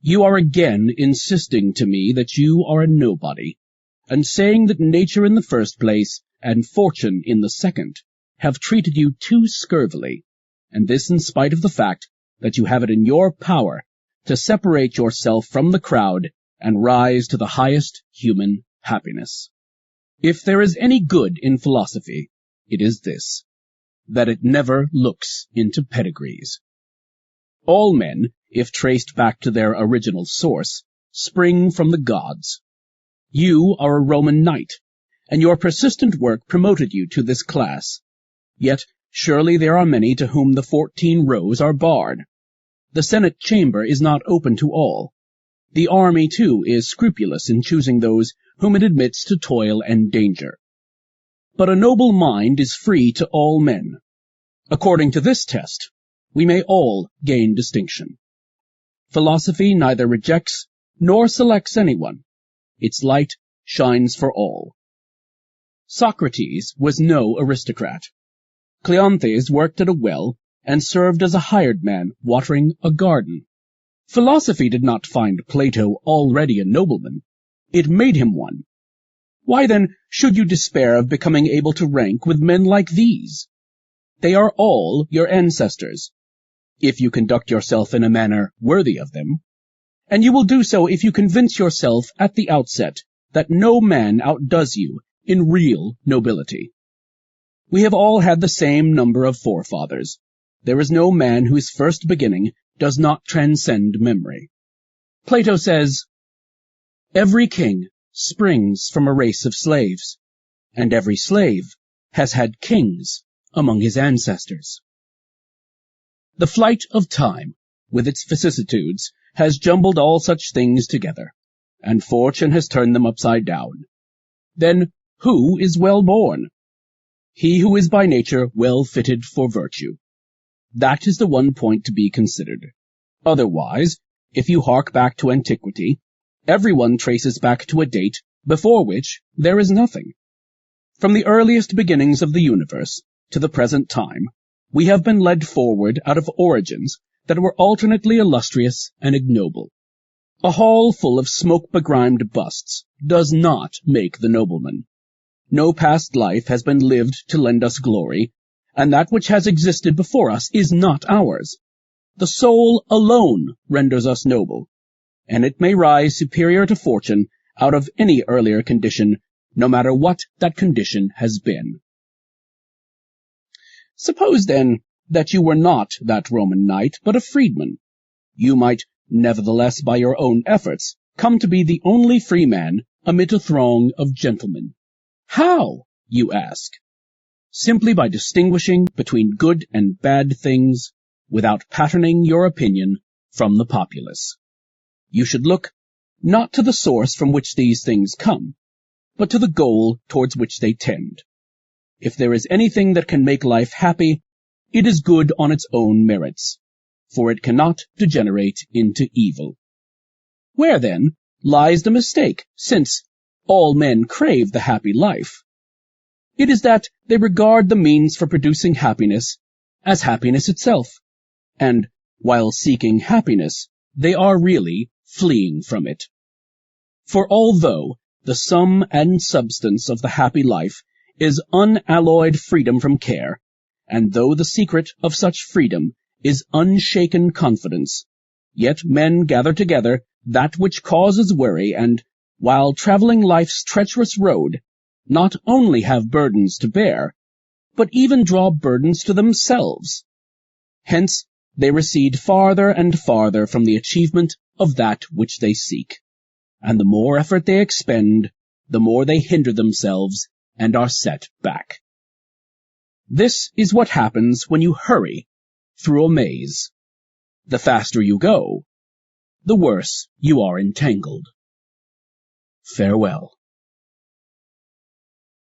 You are again insisting to me that you are a nobody, and saying that nature in the first place, and fortune in the second, have treated you too scurvily, and this in spite of the fact that you have it in your power to separate yourself from the crowd and rise to the highest human happiness. If there is any good in philosophy, it is this, that it never looks into pedigrees. All men, if traced back to their original source, spring from the gods. You are a Roman knight, and your persistent work promoted you to this class. Yet surely there are many to whom the 14 rows are barred. The Senate chamber is not open to all. The army, too, is scrupulous in choosing those whom it admits to toil and danger. But a noble mind is free to all men. According to this test, we may all gain distinction. Philosophy neither rejects nor selects anyone. Its light shines for all. Socrates was no aristocrat. Cleanthes worked at a well and served as a hired man watering a garden. Philosophy did not find Plato already a nobleman. It made him one. Why then should you despair of becoming able to rank with men like these? They are all your ancestors, if you conduct yourself in a manner worthy of them, and you will do so if you convince yourself at the outset that no man outdoes you in real nobility. We have all had the same number of forefathers. There is no man whose first beginning does not transcend memory. Plato says, "Every king springs from a race of slaves, and every slave has had kings among his ancestors." The flight of time, with its vicissitudes, has jumbled all such things together, and fortune has turned them upside down. Then who is well born? He who is by nature well fitted for virtue. That is the one point to be considered. Otherwise, if you hark back to antiquity, everyone traces back to a date before which there is nothing. From the earliest beginnings of the universe to the present time, we have been led forward out of origins that were alternately illustrious and ignoble. A hall full of smoke-begrimed busts does not make the nobleman. No past life has been lived to lend us glory, and that which has existed before us is not ours. The soul alone renders us noble, and it may rise superior to fortune out of any earlier condition, no matter what that condition has been. Suppose, then, that you were not that Roman knight, but a freedman. You might, nevertheless, by your own efforts, come to be the only free man amid a throng of gentlemen. How, you ask? Simply by distinguishing between good and bad things, without patterning your opinion from the populace. You should look not to the source from which these things come, but to the goal towards which they tend. If there is anything that can make life happy, it is good on its own merits, for it cannot degenerate into evil. Where, then, lies the mistake, since all men crave the happy life? It is that they regard the means for producing happiness as happiness itself, and, while seeking happiness, they are really fleeing from it. For although the sum and substance of the happy life is unalloyed freedom from care, and though the secret of such freedom is unshaken confidence, yet men gather together that which causes worry, and, while traveling life's treacherous road, not only have burdens to bear, but even draw burdens to themselves. Hence they recede farther and farther from the achievement of that which they seek, and the more effort they expend, the more they hinder themselves and are set back. This is what happens when you hurry through a maze. The faster you go, the worse you are entangled. Farewell.